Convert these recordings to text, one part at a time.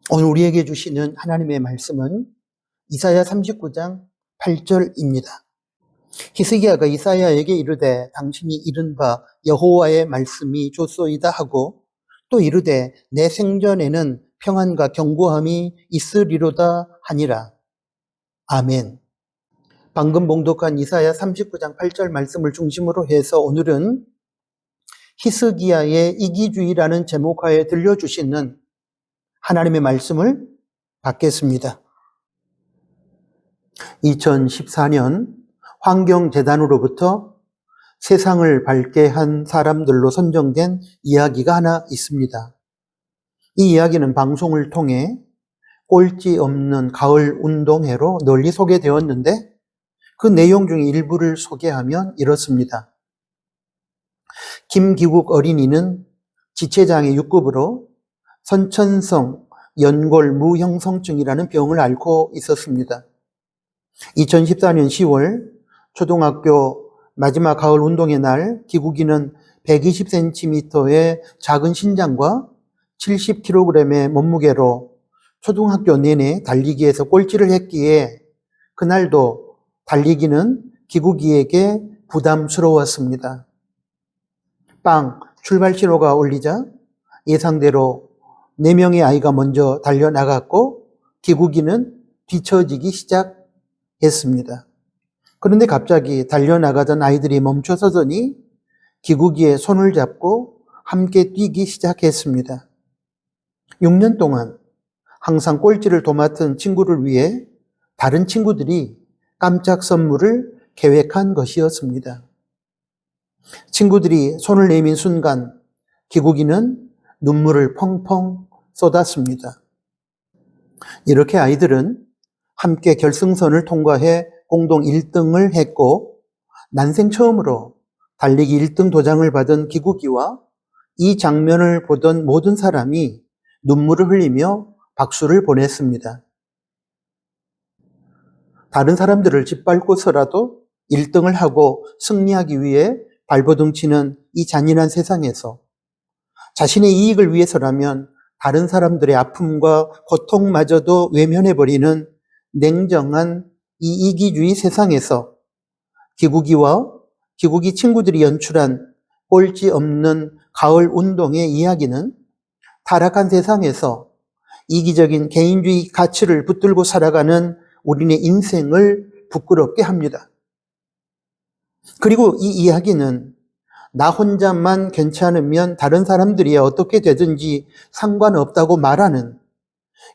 오늘 우리에게 주시는 하나님의 말씀은 이사야 39장 8절입니다. 히스기야가 이사야에게 이르되 당신이 이른 바 여호와의 말씀이 좋소이다 하고 또 이르되 내 생전에는 평안과 견고함이 있으리로다 하니라. 아멘. 방금 봉독한 이사야 39장 8절 말씀을 중심으로 해서 오늘은 히스기야의 이기주의라는 제목하에 들려주시는 하나님의 말씀을 받겠습니다. 2014년 환경재단으로부터 세상을 밝게 한 사람들로 선정된 이야기가 하나 있습니다. 이 이야기는 방송을 통해 꼴찌 없는 가을 운동회로 널리 소개되었는데 그 내용 중에 일부를 소개하면 이렇습니다. 김기국 어린이는 지체장애 6급으로 선천성 연골 무형성증이라는 병을 앓고 있었습니다. 2014년 10월 초등학교 마지막 가을 운동의 날 기국이는 120cm의 작은 신장과 70kg의 몸무게로 초등학교 내내 달리기에서 꼴찌를 했기에 그날도 달리기는 기국이에게 부담스러웠습니다. 출발 신호가 울리자 예상대로 4명의 아이가 먼저 달려나갔고 기국이는 뒤처지기 시작했습니다. 그런데 갑자기 달려나가던 아이들이 멈춰서더니 기국이의 손을 잡고 함께 뛰기 시작했습니다. 6년 동안 항상 꼴찌를 도맡은 친구를 위해 다른 친구들이 깜짝 선물을 계획한 것이었습니다. 친구들이 손을 내민 순간 기국이는 눈물을 펑펑 쏟았습니다. 이렇게 아이들은 함께 결승선을 통과해 공동 1등을 했고 난생 처음으로 달리기 1등 도장을 받은 기국이와 이 장면을 보던 모든 사람이 눈물을 흘리며 박수를 보냈습니다. 다른 사람들을 짓밟고서라도 1등을 하고 승리하기 위해 발버둥치는 이 잔인한 세상에서 자신의 이익을 위해서라면 다른 사람들의 아픔과 고통마저도 외면해버리는 냉정한 이 이기주의 세상에서 기국이 친구들이 연출한 꼴찌 없는 가을 운동의 이야기는 타락한 세상에서 이기적인 개인주의 가치를 붙들고 살아가는 우리네 인생을 부끄럽게 합니다. 그리고 이 이야기는 나 혼자만 괜찮으면 다른 사람들이 어떻게 되든지 상관없다고 말하는,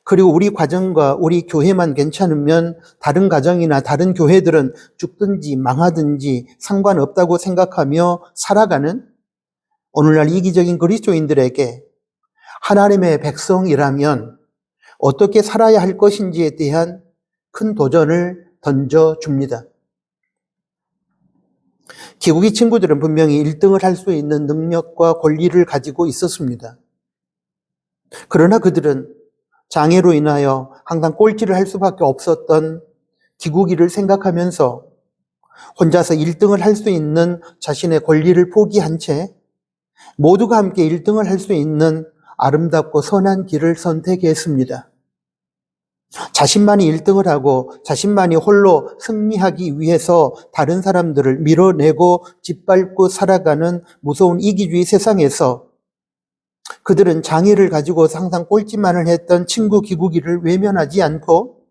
그리고 우리 가정과 우리 교회만 괜찮으면 다른 가정이나 다른 교회들은 죽든지 망하든지 상관없다고 생각하며 살아가는 오늘날 이기적인 그리스도인들에게 하나님의 백성이라면 어떻게 살아야 할 것인지에 대한 큰 도전을 던져줍니다. 기국이 친구들은 분명히 1등을 할 수 있는 능력과 권리를 가지고 있었습니다. 그러나 그들은 장애로 인하여 항상 꼴찌를 할 수밖에 없었던 기국이를 생각하면서 혼자서 1등을 할 수 있는 자신의 권리를 포기한 채 모두가 함께 1등을 할 수 있는 아름답고 선한 길을 선택했습니다. 자신만이 1등을 하고 자신만이 홀로 승리하기 위해서 다른 사람들을 밀어내고 짓밟고 살아가는 무서운 이기주의 세상에서 그들은 장애를 가지고 항상 꼴찌만을 했던 친구 기국이를 외면하지 않고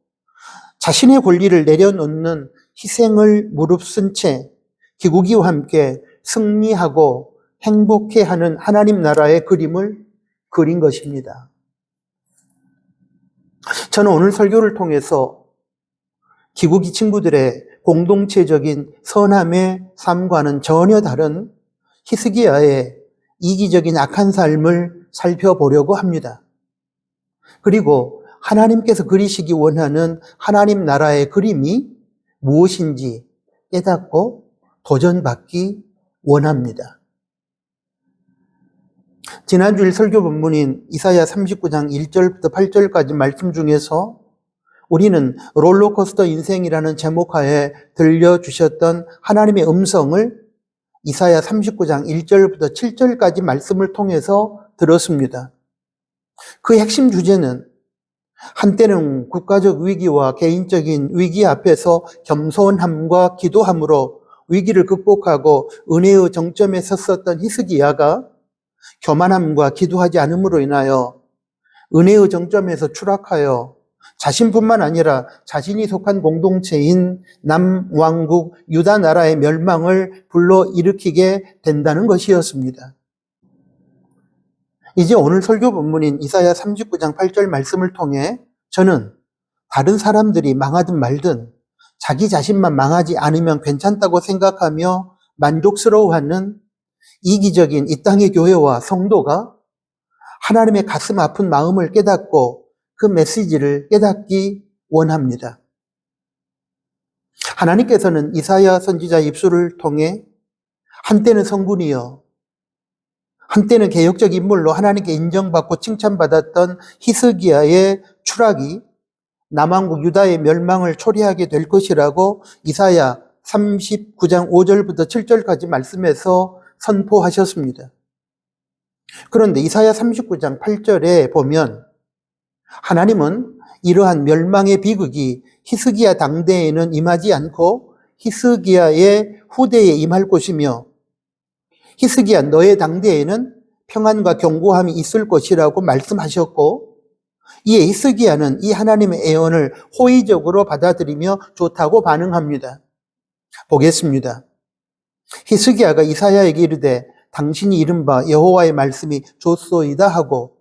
자신의 권리를 내려놓는 희생을 무릅쓴 채 기국이와 함께 승리하고 행복해하는 하나님 나라의 그림을 그린 것입니다. 저는 오늘 설교를 통해서 기국이 친구들의 공동체적인 선함의 삶과는 전혀 다른 히스기야의 이기적인 악한 삶을 살펴보려고 합니다. 그리고 하나님께서 그리시기 원하는 하나님 나라의 그림이 무엇인지 깨닫고 도전받기 원합니다. 지난주일 설교 본문인 이사야 39장 1절부터 8절까지 말씀 중에서 우리는 롤러코스터 인생이라는 제목하에 들려주셨던 하나님의 음성을 이사야 39장 1절부터 7절까지 말씀을 통해서 들었습니다. 그 핵심 주제는 한때는 국가적 위기와 개인적인 위기 앞에서 겸손함과 기도함으로 위기를 극복하고 은혜의 정점에 섰었던 히스기야가 교만함과 기도하지 않음으로 인하여 은혜의 정점에서 추락하여 자신뿐만 아니라 자신이 속한 공동체인 남왕국 유다 나라의 멸망을 불러일으키게 된다는 것이었습니다. 이제 오늘 설교 본문인 이사야 39장 8절 말씀을 통해 저는 다른 사람들이 망하든 말든 자기 자신만 망하지 않으면 괜찮다고 생각하며 만족스러워하는 이기적인 이 땅의 교회와 성도가 하나님의 가슴 아픈 마음을 깨닫고 그 메시지를 깨닫기 원합니다. 하나님께서는 이사야 선지자 입술을 통해 한때는 성군이요, 한때는 개혁적 인물로 하나님께 인정받고 칭찬받았던 히스기야의 추락이 남왕국 유다의 멸망을 초래하게 될 것이라고 이사야 39장 5절부터 7절까지 말씀해서 선포하셨습니다. 그런데 이사야 39장 8절에 보면 하나님은 이러한 멸망의 비극이 히스기야 당대에는 임하지 않고 히스기야의 후대에 임할 것이며 히스기야 너의 당대에는 평안과 견고함이 있을 것이라고 말씀하셨고 이에 히스기야는 이 하나님의 예언을 호의적으로 받아들이며 좋다고 반응합니다. 보겠습니다. 히스기야가 이사야에게 이르되 당신이 이른바 여호와의 말씀이 좋소이다 하고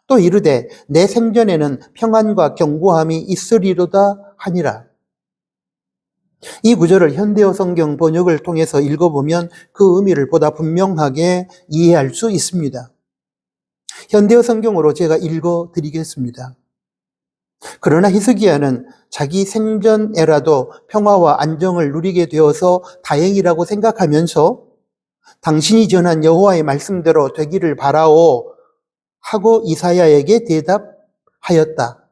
또 이르되 내 생전에는 평안과 견고함이 있으리로다 하니라. 이 구절을 현대어 성경 번역을 통해서 읽어보면 그 의미를 보다 분명하게 이해할 수 있습니다. 현대어 성경으로 제가 읽어드리겠습니다. 그러나 히스기야는 자기 생전에라도 평화와 안정을 누리게 되어서 다행이라고 생각하면서 당신이 전한 여호와의 말씀대로 되기를 바라오 하고 이사야에게 대답하였다.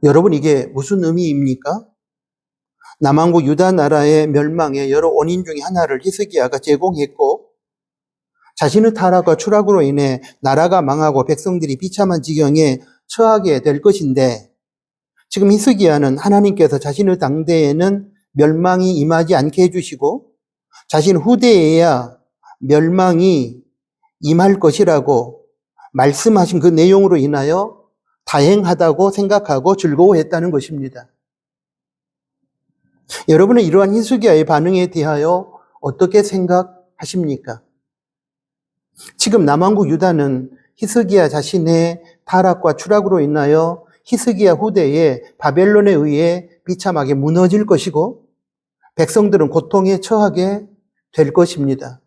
여러분, 이게 무슨 의미입니까? 남왕국 유다 나라의 멸망의 여러 원인 중에 하나를 히스기야가 제공했고 자신의 타락과 추락으로 인해 나라가 망하고 백성들이 비참한 지경에 처하게 될 것인데 지금 히스기야는 하나님께서 자신의 당대에는 멸망이 임하지 않게 해주시고 자신 후대에야 멸망이 임할 것이라고 말씀하신 그 내용으로 인하여 다행하다고 생각하고 즐거워했다는 것입니다. 여러분은 이러한 히스기야의 반응에 대하여 어떻게 생각하십니까? 지금 남왕국 유다는 히스기야 자신의 타락과 추락으로 인하여 히스기야 후대에 바벨론에 의해 비참하게 무너질 것이고 백성들은 고통에 처하게 될 것입니다.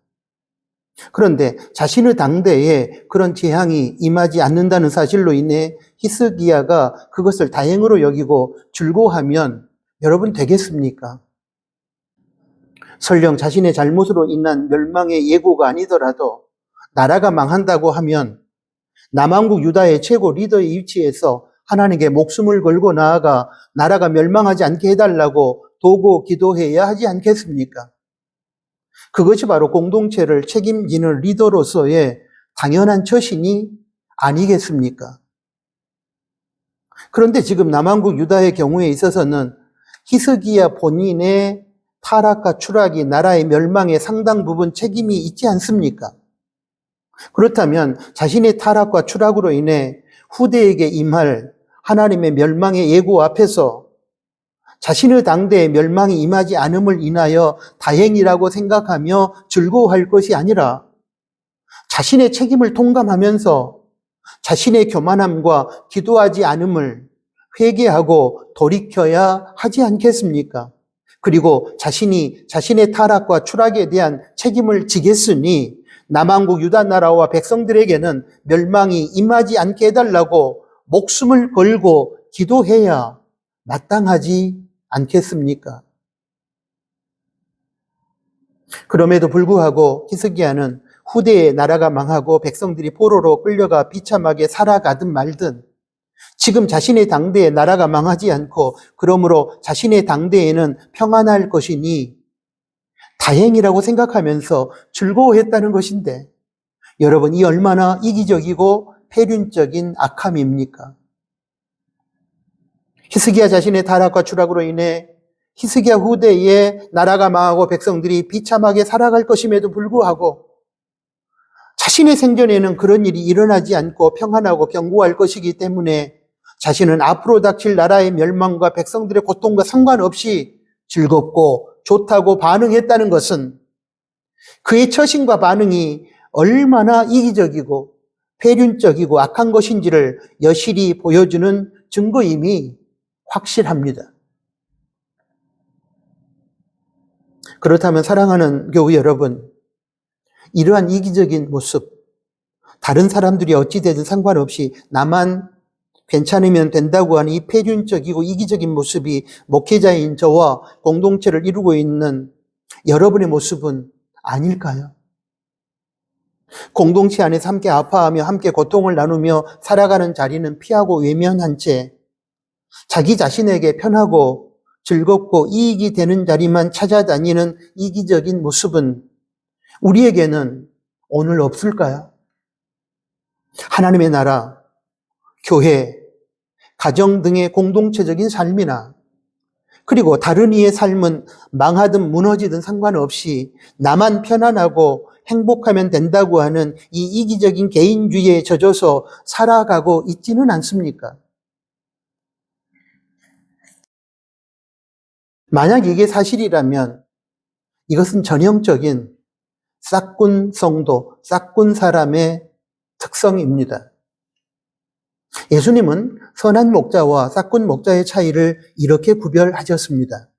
그런데 자신의 당대에 그런 재앙이 임하지 않는다는 사실로 인해 히스기야가 그것을 다행으로 여기고 즐거워하면 여러분 되겠습니까? 설령 자신의 잘못으로 인한 멸망의 예고가 아니더라도 나라가 망한다고 하면 남왕국 유다의 최고 리더의 위치에서 하나님께 목숨을 걸고 나아가 나라가 멸망하지 않게 해달라고 도고 기도해야 하지 않겠습니까? 그것이 바로 공동체를 책임지는 리더로서의 당연한 처신이 아니겠습니까? 그런데 지금 남왕국 유다의 경우에 있어서는 히스기야 본인의 타락과 추락이 나라의 멸망에 상당 부분 책임이 있지 않습니까? 그렇다면 자신의 타락과 추락으로 인해 후대에게 임할 하나님의 멸망의 예고 앞에서 자신의 당대에 멸망이 임하지 않음을 인하여 다행이라고 생각하며 즐거워할 것이 아니라 자신의 책임을 통감하면서 자신의 교만함과 기도하지 않음을 회개하고 돌이켜야 하지 않겠습니까? 그리고 자신이 자신의 타락과 추락에 대한 책임을 지겠으니 남왕국 유다 나라와 백성들에게는 멸망이 임하지 않게 해달라고 목숨을 걸고 기도해야 마땅하지 않겠습니까? 그럼에도 불구하고 히스기야는 후대에 나라가 망하고 백성들이 포로로 끌려가 비참하게 살아가든 말든 지금 자신의 당대에 나라가 망하지 않고 그러므로 자신의 당대에는 평안할 것이니 다행이라고 생각하면서 즐거워했다는 것인데 여러분 이 얼마나 이기적이고 폐륜적인 악함입니까? 히스기야 자신의 타락과 추락으로 인해 히스기야 후대에 나라가 망하고 백성들이 비참하게 살아갈 것임에도 불구하고 자신의 생전에는 그런 일이 일어나지 않고 평안하고 견고할 것이기 때문에 자신은 앞으로 닥칠 나라의 멸망과 백성들의 고통과 상관없이 즐겁고 좋다고 반응했다는 것은 그의 처신과 반응이 얼마나 이기적이고 폐륜적이고 악한 것인지를 여실히 보여주는 증거임이 확실합니다. 그렇다면 사랑하는 교우 여러분, 이러한 이기적인 모습, 다른 사람들이 어찌되든 상관없이 나만 괜찮으면 된다고 하는 이 폐륜적이고 이기적인 모습이 목회자인 저와 공동체를 이루고 있는 여러분의 모습은 아닐까요? 공동체 안에서 함께 아파하며 함께 고통을 나누며 살아가는 자리는 피하고 외면한 채 자기 자신에게 편하고 즐겁고 이익이 되는 자리만 찾아다니는 이기적인 모습은 우리에게는 오늘 없을까요? 하나님의 나라, 교회, 가정 등의 공동체적인 삶이나 그리고 다른 이의 삶은 망하든 무너지든 상관없이 나만 편안하고 행복하면 된다고 하는 이 이기적인 개인주의에 젖어서 살아가고 있지는 않습니까? 만약 이게 사실이라면 이것은 전형적인 싹군 성도, 싹군 사람의 특성입니다. 예수님은 선한 목자와 싹군 목자의 차이를 이렇게 구별하셨습니다.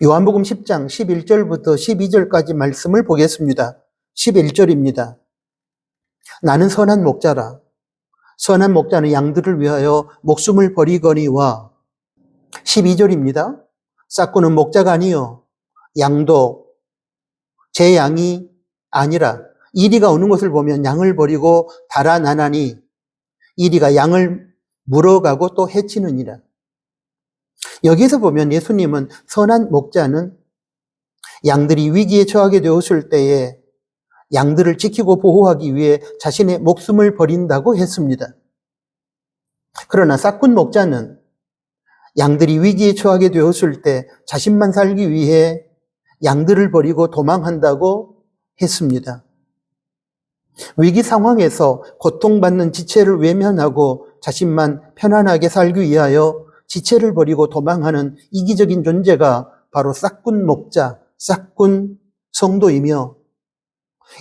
요한복음 10장 11절부터 12절까지 말씀을 보겠습니다. 11절입니다. 나는 선한 목자라. 선한 목자는 양들을 위하여 목숨을 버리거니와 12절입니다. 싹군은 목자가 아니요 양도 제 양이 아니라 이리가 오는 것을 보면 양을 버리고 달아나나니 이리가 양을 물어가고 또 해치느니라. 여기서 보면 예수님은 선한 목자는 양들이 위기에 처하게 되었을 때에 양들을 지키고 보호하기 위해 자신의 목숨을 버린다고 했습니다. 그러나 싹군 목자는 양들이 위기에 처하게 되었을 때 자신만 살기 위해 양들을 버리고 도망한다고 했습니다. 위기 상황에서 고통받는 지체를 외면하고 자신만 편안하게 살기 위하여 지체를 버리고 도망하는 이기적인 존재가 바로 싹군 목자, 싹군 성도이며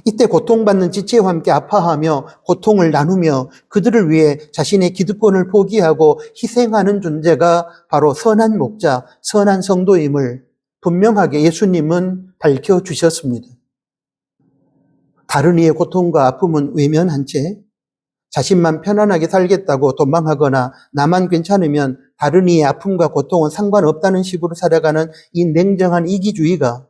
이때 고통받는 지체와 함께 아파하며 고통을 나누며 그들을 위해 자신의 기득권을 포기하고 희생하는 존재가 바로 선한 목자, 선한 성도임을 분명하게 예수님은 밝혀주셨습니다. 다른 이의 고통과 아픔은 외면한 채 자신만 편안하게 살겠다고 도망하거나 나만 괜찮으면 다른 이의 아픔과 고통은 상관없다는 식으로 살아가는 이 냉정한 이기주의가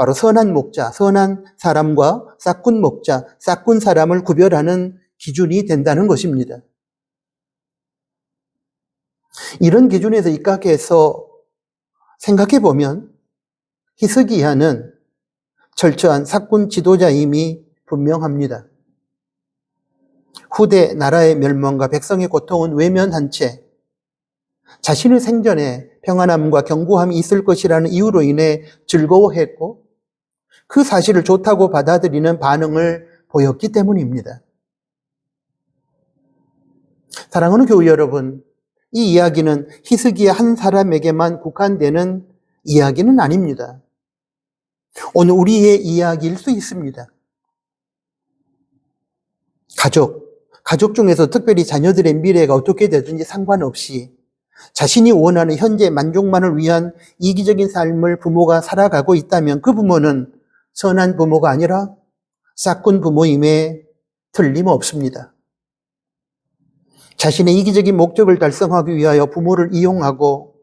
바로 선한 목자, 선한 사람과 싹군 목자, 싹군 사람을 구별하는 기준이 된다는 것입니다. 이런 기준에서 입각해서 생각해 보면 히스기야는 철저한 싹군 지도자임이 분명합니다. 후대 나라의 멸망과 백성의 고통은 외면한 채 자신의 생전에 평안함과 견고함이 있을 것이라는 이유로 인해 즐거워했고 그 사실을 좋다고 받아들이는 반응을 보였기 때문입니다. 사랑하는 교우 여러분, 이 이야기는 히스기야 한 사람에게만 국한되는 이야기는 아닙니다. 오늘 우리의 이야기일 수 있습니다. 가족 중에서 특별히 자녀들의 미래가 어떻게 되든지 상관없이 자신이 원하는 현재 만족만을 위한 이기적인 삶을 부모가 살아가고 있다면 그 부모는 선한 부모가 아니라 싹군 부모임에 틀림없습니다. 자신의 이기적인 목적을 달성하기 위하여 부모를 이용하고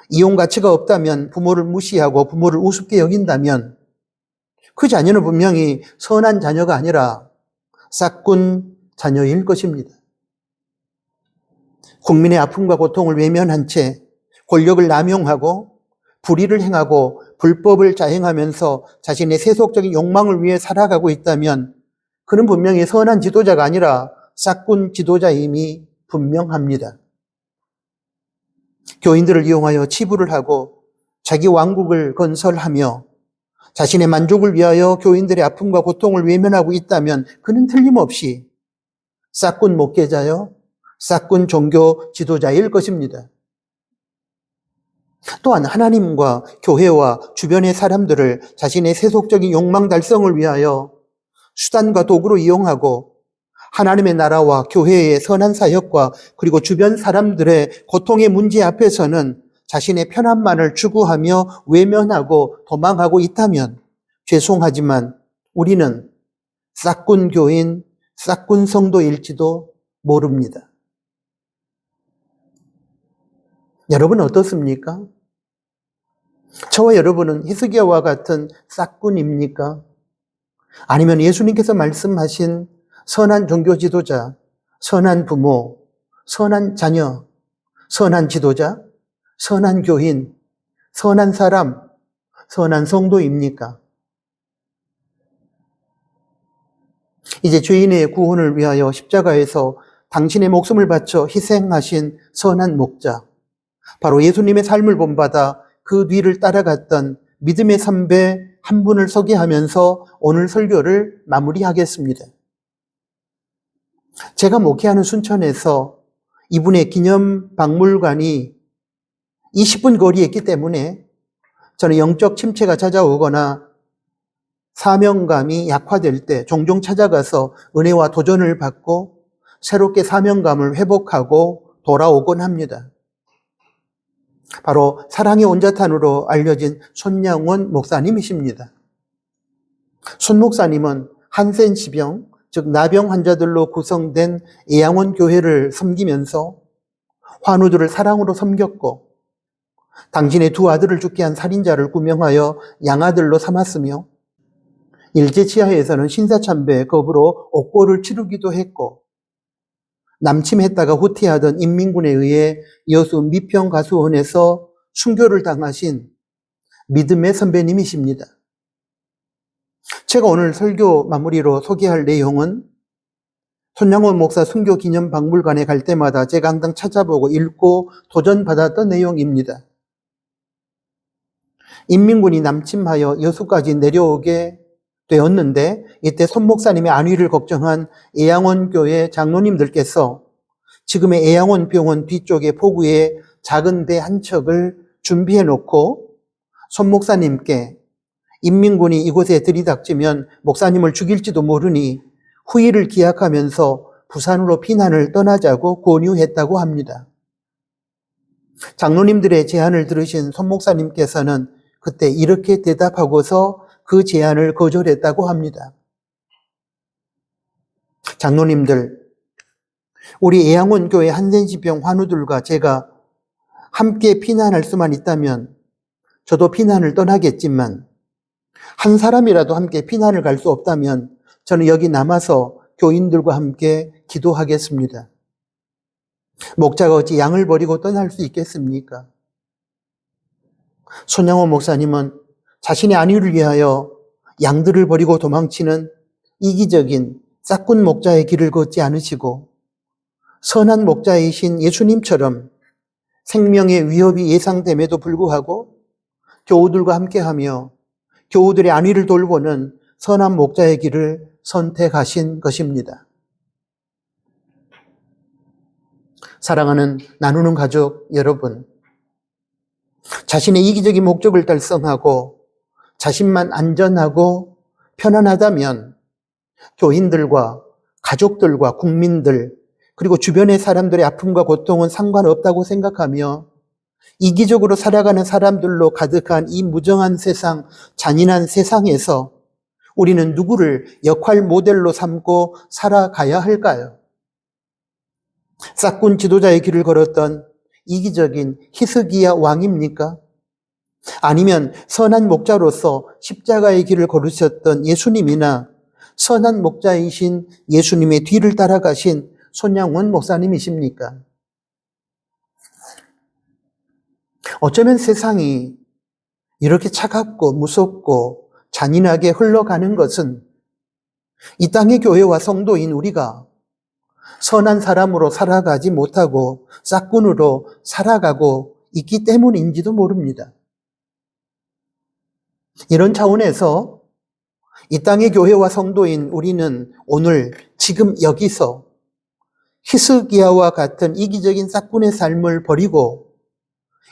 이용 가치가 없다면 부모를 무시하고 부모를 우습게 여긴다면 그 자녀는 분명히 선한 자녀가 아니라 싹군 자녀일 것입니다. 국민의 아픔과 고통을 외면한 채 권력을 남용하고 불의를 행하고 불법을 자행하면서 자신의 세속적인 욕망을 위해 살아가고 있다면 그는 분명히 선한 지도자가 아니라 싹군 지도자임이 분명합니다. 교인들을 이용하여 치부를 하고 자기 왕국을 건설하며 자신의 만족을 위하여 교인들의 아픔과 고통을 외면하고 있다면 그는 틀림없이 싹군 목회자요, 싹군 종교 지도자일 것입니다. 또한 하나님과 교회와 주변의 사람들을 자신의 세속적인 욕망 달성을 위하여 수단과 도구로 이용하고 하나님의 나라와 교회의 선한 사역과 그리고 주변 사람들의 고통의 문제 앞에서는 자신의 편안만을 추구하며 외면하고 도망하고 있다면 죄송하지만 우리는 싹군 교인, 싹군 성도일지도 모릅니다. 여러분 어떻습니까? 저와 여러분은 히스기야와 같은 싹군입니까? 아니면 예수님께서 말씀하신 선한 종교 지도자, 선한 부모, 선한 자녀, 선한 지도자, 선한 교인, 선한 사람, 선한 성도입니까? 이제 죄인의 구원을 위하여 십자가에서 당신의 목숨을 바쳐 희생하신 선한 목자, 바로 예수님의 삶을 본받아 그 뒤를 따라갔던 믿음의 선배 한 분을 소개하면서 오늘 설교를 마무리하겠습니다. 제가 목회하는 순천에서 이분의 기념 박물관이 20분 거리에 있기 때문에 저는 영적 침체가 찾아오거나 사명감이 약화될 때 종종 찾아가서 은혜와 도전을 받고 새롭게 사명감을 회복하고 돌아오곤 합니다. 바로 사랑의 온자탄으로 알려진 손양원 목사님이십니다. 손 목사님은 한센시병, 즉 나병 환자들로 구성된 애양원 교회를 섬기면서 환우들을 사랑으로 섬겼고 당신의 두 아들을 죽게 한 살인자를 구명하여 양아들로 삼았으며 일제치하에서는 신사참배 겁으로 옥고를 치르기도 했고 남침했다가 후퇴하던 인민군에 의해 여수 미평가수원에서 순교를 당하신 믿음의 선배님이십니다. 제가 오늘 설교 마무리로 소개할 내용은 손양원 목사 순교 기념 박물관에 갈 때마다 제가 항상 찾아보고 읽고 도전받았던 내용입니다. 인민군이 남침하여 여수까지 내려오게 되었는데 이때 손 목사님의 안위를 걱정한 애양원 교회 장로님들께서 지금의 애양원 병원 뒤쪽에 포구에 작은 배 한 척을 준비해 놓고 손 목사님께 인민군이 이곳에 들이닥치면 목사님을 죽일지도 모르니 후일을 기약하면서 부산으로 피난을 떠나자고 권유했다고 합니다. 장로님들의 제안을 들으신 손 목사님께서는 그때 이렇게 대답하고서 그 제안을 거절했다고 합니다. 장로님들, 우리 애양원 교회 한센시병 환우들과 제가 함께 피난할 수만 있다면 저도 피난을 떠나겠지만 한 사람이라도 함께 피난을 갈 수 없다면 저는 여기 남아서 교인들과 함께 기도하겠습니다. 목자가 어찌 양을 버리고 떠날 수 있겠습니까? 손양원 목사님은 자신의 안위를 위하여 양들을 버리고 도망치는 이기적인 싹군 목자의 길을 걷지 않으시고 선한 목자이신 예수님처럼 생명의 위협이 예상됨에도 불구하고 교우들과 함께하며 교우들의 안위를 돌보는 선한 목자의 길을 선택하신 것입니다. 사랑하는 나누는 가족 여러분, 자신의 이기적인 목적을 달성하고 자신만 안전하고 편안하다면 교인들과 가족들과 국민들 그리고 주변의 사람들의 아픔과 고통은 상관없다고 생각하며 이기적으로 살아가는 사람들로 가득한 이 무정한 세상, 잔인한 세상에서 우리는 누구를 역할 모델로 삼고 살아가야 할까요? 싹군 지도자의 길을 걸었던 이기적인 히스기야 왕입니까? 아니면 선한 목자로서 십자가의 길을 걸으셨던 예수님이나 선한 목자이신 예수님의 뒤를 따라가신 손양원 목사님이십니까? 어쩌면 세상이 이렇게 차갑고 무섭고 잔인하게 흘러가는 것은 이 땅의 교회와 성도인 우리가 선한 사람으로 살아가지 못하고 싹군으로 살아가고 있기 때문인지도 모릅니다. 이런 차원에서 이 땅의 교회와 성도인 우리는 오늘 지금 여기서 히스기야와 같은 이기적인 싹군의 삶을 버리고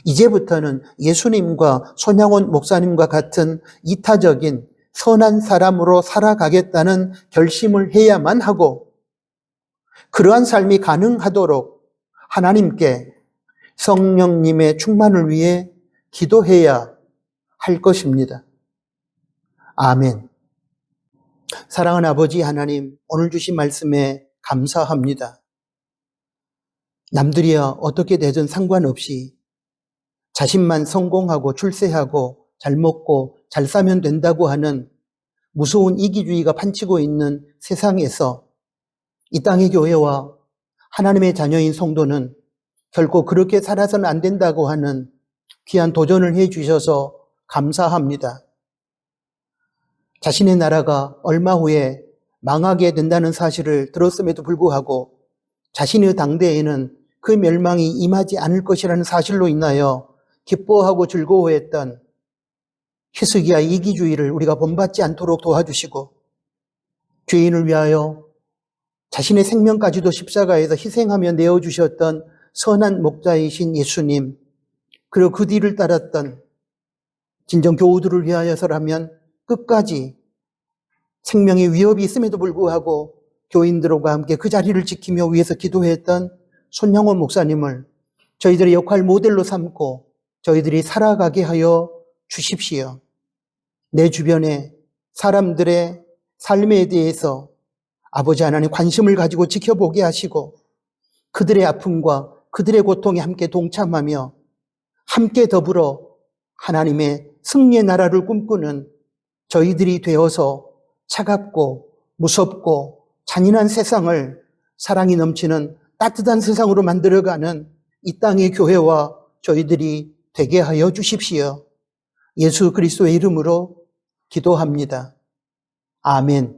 이제부터는 예수님과 손양원 목사님과 같은 이타적인 선한 사람으로 살아가겠다는 결심을 해야만 하고 그러한 삶이 가능하도록 하나님께 성령님의 충만을 위해 기도해야 할 것입니다. 아멘. 사랑하는 아버지 하나님, 오늘 주신 말씀에 감사합니다. 남들이야 어떻게 되든 상관없이 자신만 성공하고 출세하고 잘 먹고 잘 사면 된다고 하는 무서운 이기주의가 판치고 있는 세상에서 이 땅의 교회와 하나님의 자녀인 성도는 결코 그렇게 살아서는 안 된다고 하는 귀한 도전을 해 주셔서 감사합니다. 자신의 나라가 얼마 후에 망하게 된다는 사실을 들었음에도 불구하고 자신의 당대에는 그 멸망이 임하지 않을 것이라는 사실로 인하여 기뻐하고 즐거워했던 히스기야 이기주의를 우리가 본받지 않도록 도와주시고 죄인을 위하여 자신의 생명까지도 십자가에서 희생하며 내어주셨던 선한 목자이신 예수님, 그리고 그 뒤를 따랐던 진정 교우들을 위하여서라면 끝까지 생명의 위협이 있음에도 불구하고 교인들과 함께 그 자리를 지키며 위해서 기도했던 손양원 목사님을 저희들의 역할 모델로 삼고 저희들이 살아가게 하여 주십시오. 내 주변에 사람들의 삶에 대해서 아버지 하나님 관심을 가지고 지켜보게 하시고 그들의 아픔과 그들의 고통에 함께 동참하며 함께 더불어 하나님의 승리의 나라를 꿈꾸는 저희들이 되어서 차갑고 무섭고 잔인한 세상을 사랑이 넘치는 따뜻한 세상으로 만들어가는 이 땅의 교회와 저희들이 되게 하여 주십시오. 예수 그리스도의 이름으로 기도합니다. 아멘.